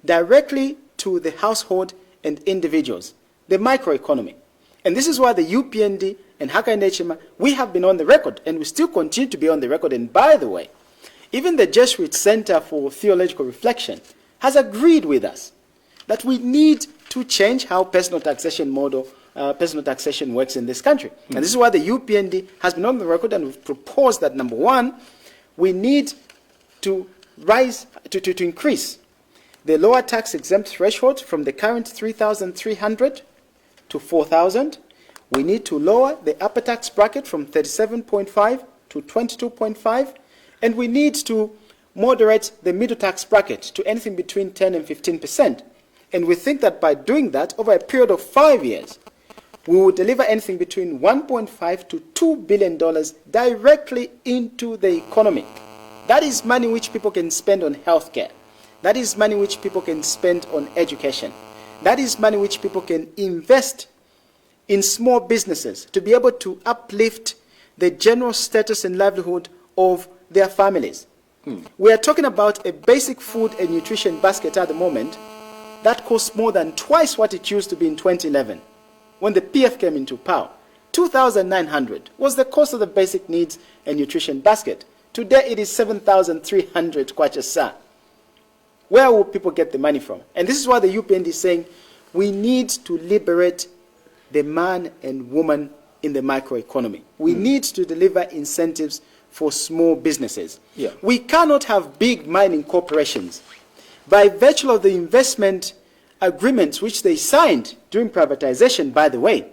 directly to the household and individuals, the microeconomy. And this is why the UPND and Hakainde Hichilema, we have been on the record, and we still continue to be on the record. And by the way, even the Jesuit Center for Theological Reflection has agreed with us that we need to change how personal taxation works in this country. And this is why the UPND has been on the record, and we've proposed that, number one, we need to increase the lower tax exempt threshold from the current 3,300 to 4,000. We need to lower the upper tax bracket from 37.5 to 22.5, and we need to moderate the middle tax bracket to anything between 10 and 15%. And we think that by doing that, over a period of 5 years, we will deliver anything between $1.5 to $2 billion directly into the economy. That is money which people can spend on healthcare. That is money which people can spend on education. That is money which people can invest in small businesses to be able to uplift the general status and livelihood of their families. We are talking about a basic food and nutrition basket at the moment that costs more than twice what it used to be in 2011 when the PF came into power. 2,900 was the cost of the basic needs and nutrition basket. Today it is 7,300 kwacha sa. Where will people get the money from? And this is why the UPND is saying we need to liberate the man and woman in the microeconomy. We need to deliver incentives for small businesses. Yeah. We cannot have big mining corporations. By virtue of the investment agreements which they signed during privatization, by the way,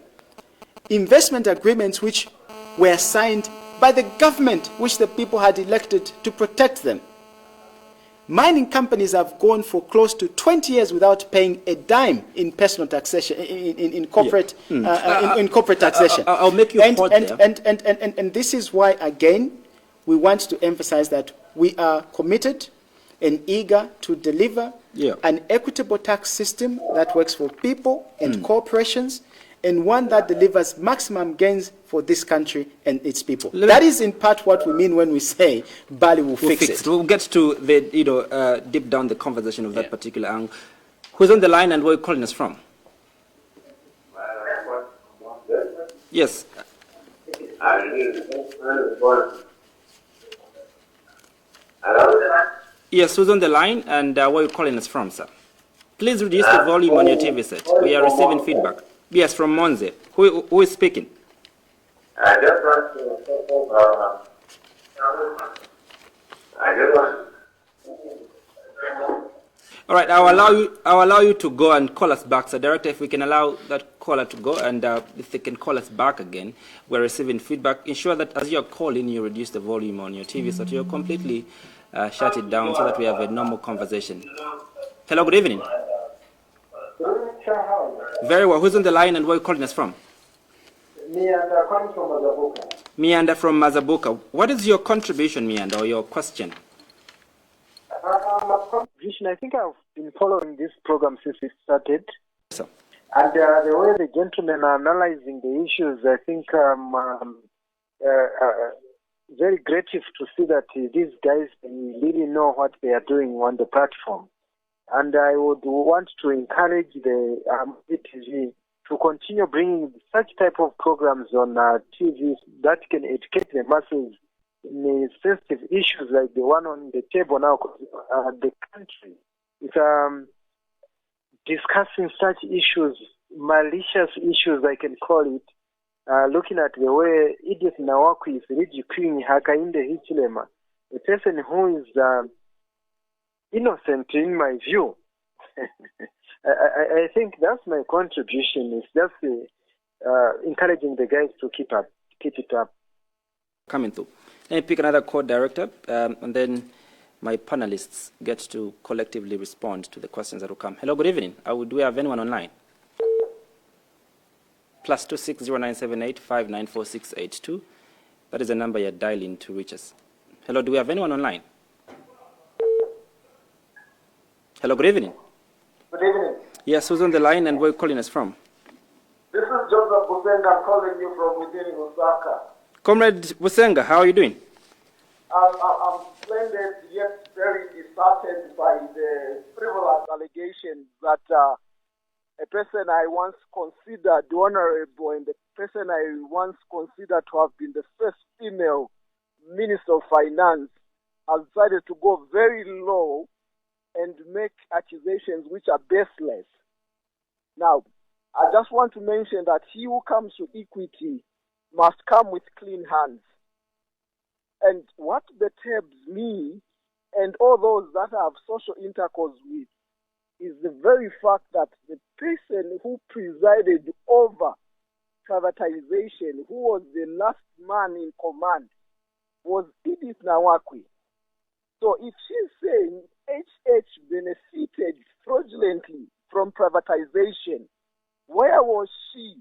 investment agreements which were signed by the government which the people had elected to protect them. Mining companies have gone for close to 20 years without paying a dime in personal taxation, in corporate, in corporate taxation. I'll make you and, pause and, there. and this is why, again, we want to emphasize that we are committed and eager to deliver an equitable tax system that works for people and corporations, and one that delivers maximum gains for this country and its people. That is in part what we mean when we say Bali will fix it. We'll get to the deep down the conversation of that particular angle. Who's on the line and where are you calling us from? Yes. Yes, who's on the line and where are you calling us from, sir? Please reduce the volume on your TV set. We are receiving feedback. Yes, from Monze. Who is speaking? I just want All right, I'll allow you to go and call us back, sir. Director, if we can allow that caller to go and if they can call us back again, we're receiving feedback. Ensure that as you're calling, you reduce the volume on your TV so that you're completely shut it down so that we have a normal conversation. Hello, good evening. Very well. Who's on the line and where are you calling us from? Mianda, coming from Mazabuka. Mianda from Mazabuka. What is your contribution, Mianda, or your question? My contribution, I think I've been following this program since it started. So. And the way the gentlemen are analyzing the issues, I think very grateful to see that these guys really know what they are doing on the platform. And I would want to encourage the TV to continue bringing such type of programs on TV that can educate the masses in sensitive issues like the one on the table now. The country is discussing such issues, malicious issues, I can call it, looking at the way Edith Nawaku is ridiculing Hakainde Hichilema, a person who is innocent in my view. I think that's my contribution. It's just encouraging the guys to keep it up. Coming through. Let me pick another call, Director, and then my panelists get to collectively respond to the questions that will come. Hello, good evening. Do we have anyone online? +26 0978 594682. That is the number you're dialing to reach us. Hello, do we have anyone online? Hello, good evening. Good evening. Yes, who's on the line and where are you calling us from? This is Joseph Busenga. I'm calling you from within Osaka. Comrade Busenga, how are you doing? I'm splendid, yet very disheartened by the frivolous allegations that a person I once considered honorable and the person I once considered to have been the first female Minister of Finance has decided to go very low and make accusations which are baseless. Now, I just want to mention that he who comes to equity must come with clean hands. And what perturbs me and all those that I have social intercourse with is the very fact that the person who presided over privatization, who was the last man in command, was Edith Nawaku. So if she's saying HH benefited fraudulently from privatization, where was she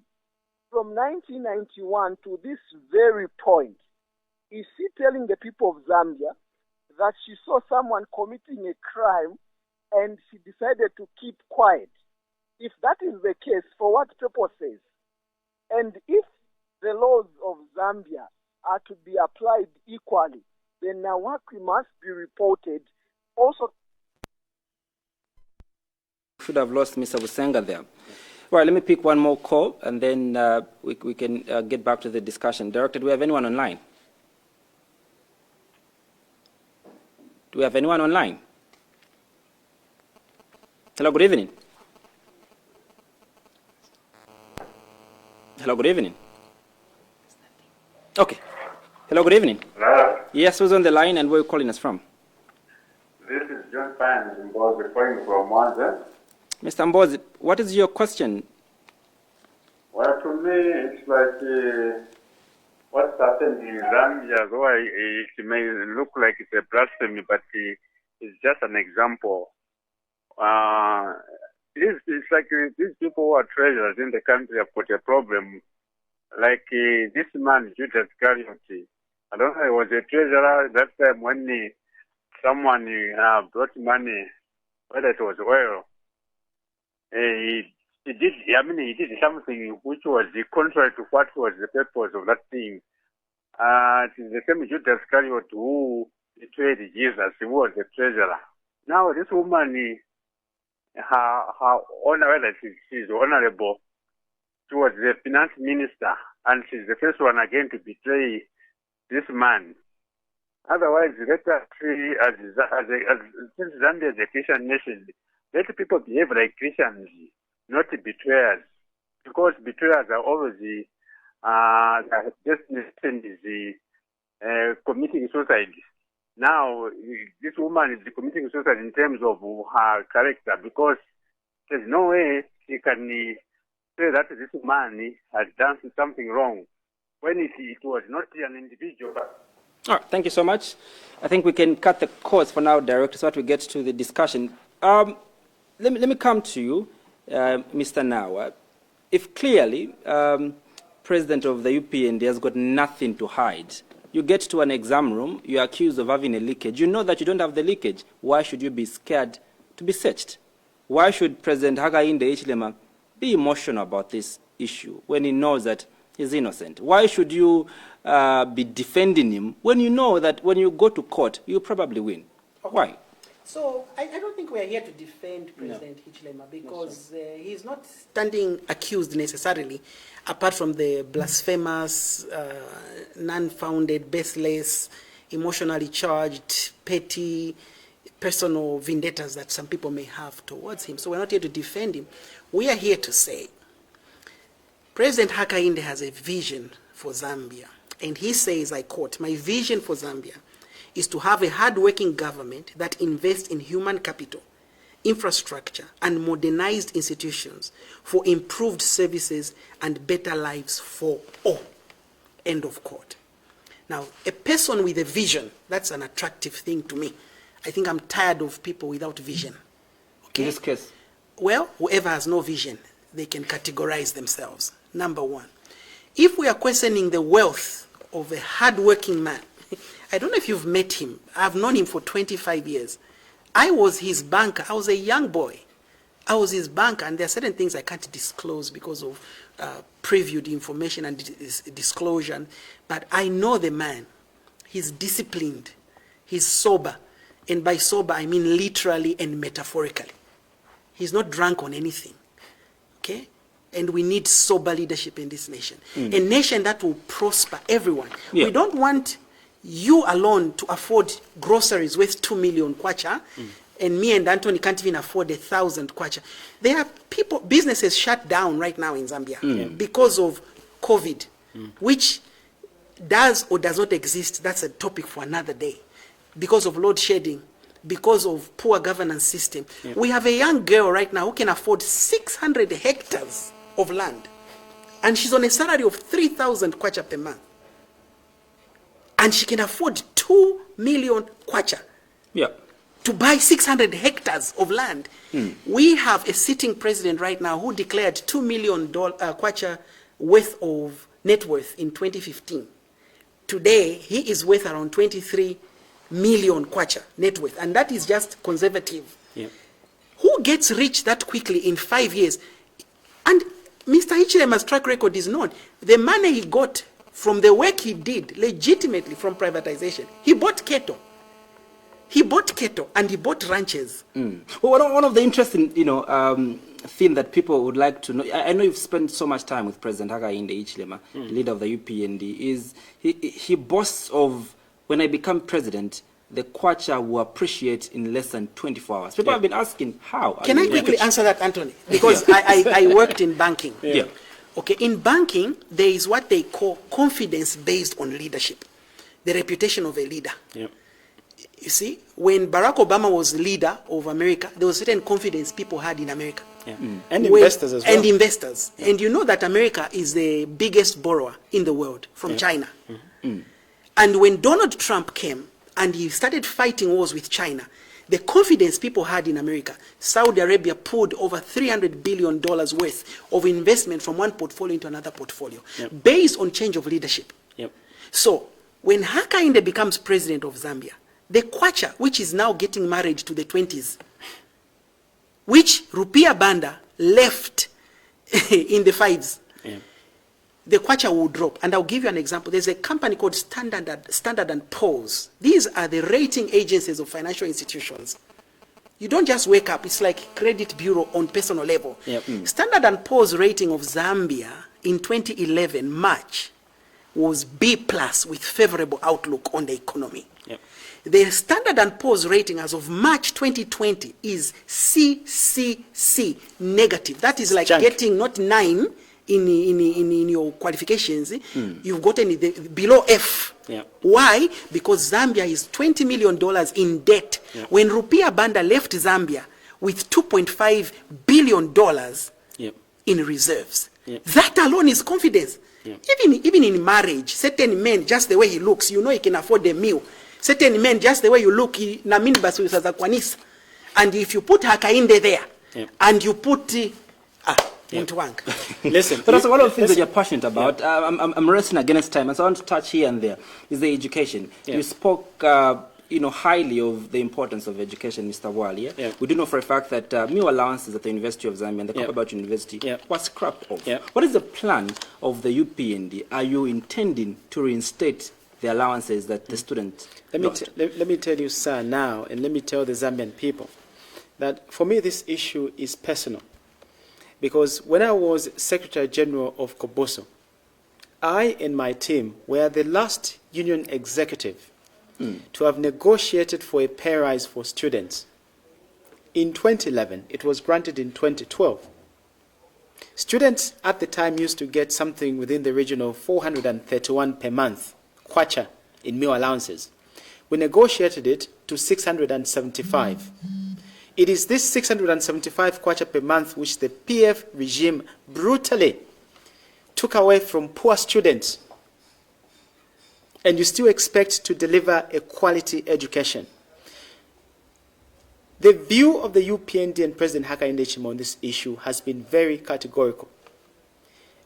from 1991 to this very point? Is she telling the people of Zambia that she saw someone committing a crime and she decided to keep quiet? If that is the case, for what purposes? And if the laws of Zambia are to be applied equally, then Nawaki must be reported. Also, should have lost Mr. Busenga there. All right, let me pick one more call, and then we can get back to the discussion. Director, do we have anyone online? Do we have anyone online? Hello, good evening. Hello, good evening. Okay. Hello, good evening. Hello. Yes, who's on the line and where are you calling us from? This is John Pines in Bwalya, calling from Mwanza. Mr. Mbozi, what is your question? Well, to me, it's like what's happened in Zambia, though it may look like it's a blasphemy, but it's just an example. It's like these people who are treasurers in the country have got a problem. Like this man, Judas Iscariot, I don't know, he was a treasurer that time when someone brought money, whether it was oil. He did something which was contrary to what was the purpose of that thing. It is the same Judas Iscariot who betrayed Jesus, who was the treasurer. Now this woman, her honor, whether she's honorable, she was the finance minister, and she's the first one again to betray this man. Otherwise, let us see, since Zambia is a Christian nation, let people behave like Christians, not betrayers. Because betrayers are always the destination is committing suicide. Now, this woman is committing suicide in terms of her character, because there's no way she can say that this man has done something wrong when it was not an individual. All right, thank you so much. I think we can cut the course for now, Director, so that we get to the discussion. Let me come to you, Mr. Nawa. If clearly President of the UPND has got nothing to hide, you get to an exam room, you're accused of having a leakage. You know that you don't have the leakage. Why should you be scared to be searched? Why should President Hakainde Hichilema be emotional about this issue when he knows that he's innocent? Why should you be defending him when you know that when you go to court, you'll probably win? Okay. Why? So I don't think we are here to defend President Hichilema, because he's not standing accused necessarily, apart from the blasphemous, non-founded, baseless, emotionally charged, petty, personal vendettas that some people may have towards him. So we're not here to defend him. We are here to say President Hakainde has a vision for Zambia. And he says, I quote, "My vision for Zambia is to have a hard-working government that invests in human capital, infrastructure, and modernized institutions for improved services and better lives for all." End of quote. Now, a person with a vision, that's an attractive thing to me. I think I'm tired of people without vision. Okay? In this case? Well, whoever has no vision, they can categorize themselves. Number one, if we are questioning the wealth of a hard-working man, I don't know if you've met him. I've known him for 25 years. I was his banker. I was a young boy. I was his banker, and there are certain things I can't disclose because of previewed information and disclosure. But I know the man. He's disciplined. He's sober. And by sober, I mean literally and metaphorically. He's not drunk on anything. Okay? And we need sober leadership in this nation. A nation that will prosper everyone. Yeah. We don't want you alone to afford groceries worth 2 million kwacha, and me and Anthony can't even afford 1,000 kwacha. There are people, businesses shut down right now in Zambia because of COVID, which does or does not exist. That's a topic for another day. Because of load shedding, because of poor governance system. We have a young girl right now who can afford 600 hectares of land, and she's on a salary of 3,000 kwacha per month. And she can afford 2 million kwacha to buy 600 hectares of land. We have a sitting president right now who declared $2 million kwacha worth of net worth in 2015. Today, he is worth around 23 million kwacha net worth, and that is just conservative. Who gets rich that quickly in 5 years? And Mr. Hichilema's track record is known. The money he got from the work he did legitimately from privatization. He bought cattle. He bought cattle and he bought ranches. Well, one of the interesting, thing that people would like to know, I know you've spent so much time with President Hakainde Hichilema, leader of the UPND, is he boasts of, when I become president, the kwacha will appreciate in less than 24 hours. People have been asking, how? Can I quickly answer that, Anthony? Because I worked in banking. Yeah. Okay, in banking, there is what they call confidence based on leadership, the reputation of a leader. Yeah. You see, when Barack Obama was leader of America, there was certain confidence people had in America. Yeah. And investors as well. And investors. Yeah. And you know that America is the biggest borrower in the world from China. And when Donald Trump came and he started fighting wars with China, the confidence people had in America, Saudi Arabia pulled over $300 billion worth of investment from one portfolio into another portfolio, based on change of leadership. Yep. So when Hakainde becomes president of Zambia, the kwacha, which is now getting married to the 20s, which Rupiah Banda left in the 5s, the kwacha will drop. And I'll give you an example. There's a company called Standard & Poor's. These are the rating agencies of financial institutions. You don't just wake up. It's like credit bureau on personal level. Standard & Poor's rating of Zambia in 2011, March, was B+ with favorable outlook on the economy. The Standard & Poor's rating as of March 2020 is CCC negative. That is like getting not 9 in your qualifications. You've gotten below F. Why? Because Zambia is $20 million in debt. When Rupiah Banda left Zambia with $2.5 billion in reserves. That alone is confidence. Even in marriage, certain men, just the way he looks, you know he can afford a meal. Certain men, just the way you look, na minibus usaza kwanisa. And if you put Hakainde there, and you put Listen, but also one of the things that you're passionate about, I'm wrestling against time, and so I want to touch here and there, is the education. You spoke highly of the importance of education, Mr. Bwalya. We do know for a fact that meal allowances at the University of Zambia and the Kapabacho University was scrapped off. What is the plan of the UPND? Are you intending to reinstate the allowances that the students let me tell you, sir, now, and let me tell the Zambian people, that for me this issue is personal. Because when I was Secretary General of Koboso, I and my team were the last union executive to have negotiated for a pay rise for students. In 2011, it was granted in 2012. Students at the time used to get something within the region of 431 per month, kwacha, in meal allowances. We negotiated it to 675. It is this 675 kwacha per month which the PF regime brutally took away from poor students. And you still expect to deliver a quality education. The view of the UPND and President Hakainde Hichilema on this issue has been very categorical.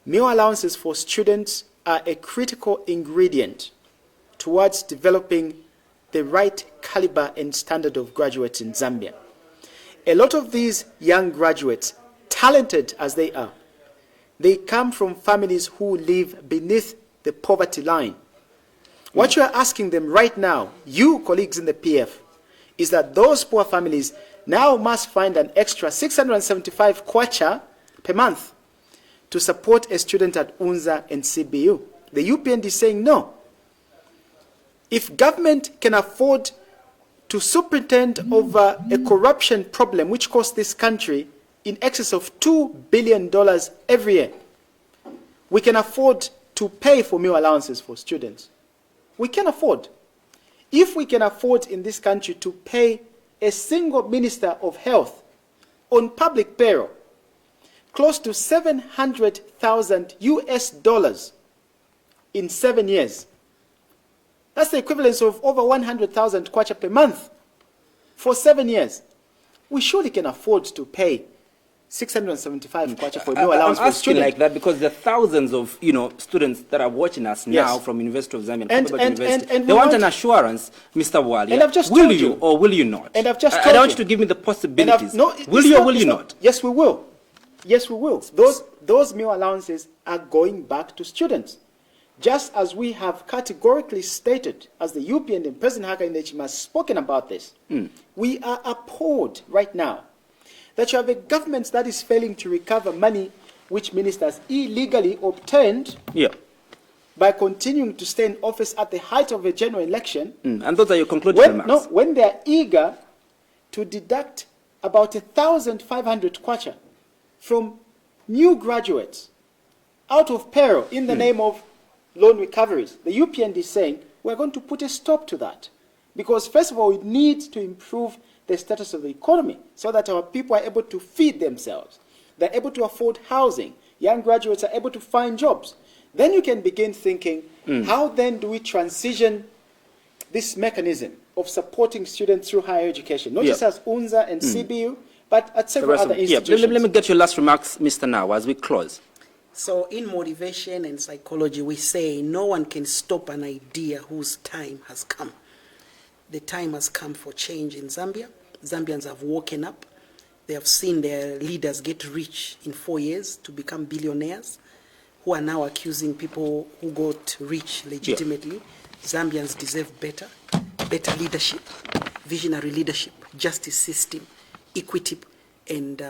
Meal allowances for students are a critical ingredient towards developing the right caliber and standard of graduates in Zambia. A lot of these young graduates, talented as they are, they come from families who live beneath the poverty line. What you are asking them right now, you colleagues in the PF, is that those poor families now must find an extra 675 kwacha per month to support a student at UNZA and CBU. The UPND is saying no. If government can afford to superintend over a corruption problem which costs this country in excess of $2 billion every year, we can afford to pay for meal allowances for students. We can afford. If we can afford in this country to pay a single minister of health on public payroll close to $700,000 in 7 years, that's the equivalent of over 100,000 kwacha per month for 7 years. We surely can afford to pay 675 kwacha for meal allowance for students. Like that because there are thousands of students that are watching us now from University of Zambia and University. They want an assurance, Mr. Bwalya. And I've just will told you or will you not? And I've just told I want you to give me the possibilities. Will you or will you not? Yes, we will. Yes, we will. Those meal allowances are going back to students. just as we have categorically stated, as the UPND and President Hakainde Hichilema has spoken about this, we are appalled right now that you have a government that is failing to recover money which ministers illegally obtained by continuing to stay in office at the height of a general election. And those are your concluding remarks. When they are eager to deduct about 1,500 kwacha from new graduates out of payroll in the name of loan recoveries. The UPND is saying we're going to put a stop to that because, first of all, we need to improve the status of the economy so that our people are able to feed themselves. They're able to afford housing. Young graduates are able to find jobs. Then you can begin thinking, how then do we transition this mechanism of supporting students through higher education, not just as UNZA and CBU, but at several other institutions. Let me get your last remarks, Mr. Nawa, as we close. So in motivation and psychology, we say no one can stop an idea whose time has come. The time has come for change in Zambia. Zambians have woken up. They have seen their leaders get rich in 4 years to become billionaires, who are now accusing people who got rich legitimately. Zambians deserve better leadership, visionary leadership, justice system, equity, and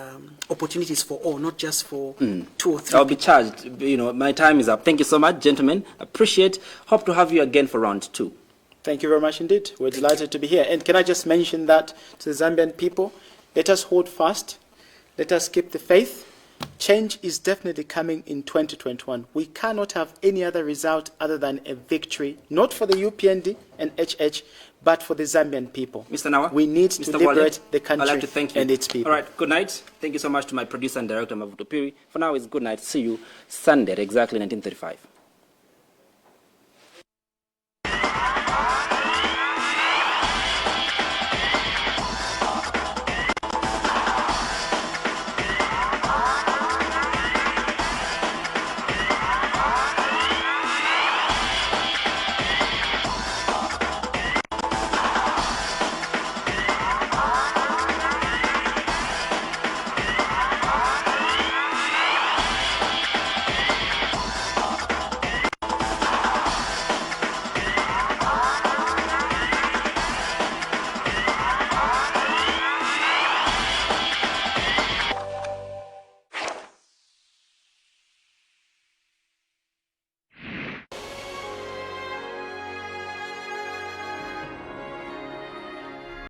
opportunities for all, not just for 2 or 3 I'll be charged. My time is up. Thank you so much, gentlemen. Appreciate. Hope to have you again for round 2. Thank you very much indeed. We're delighted to be here. And can I just mention that to the Zambian people, let us hold fast. Let us keep the faith. Change is definitely coming in 2021. We cannot have any other result other than a victory, not for the UPND and HH, but for the Zambian people. Mr. Nawa, we need to liberate the country I'd like to thank you. And its people. All right, good night. Thank you so much to my producer and director, Mubita. For now, it's good night. See you Sunday at exactly 19:35.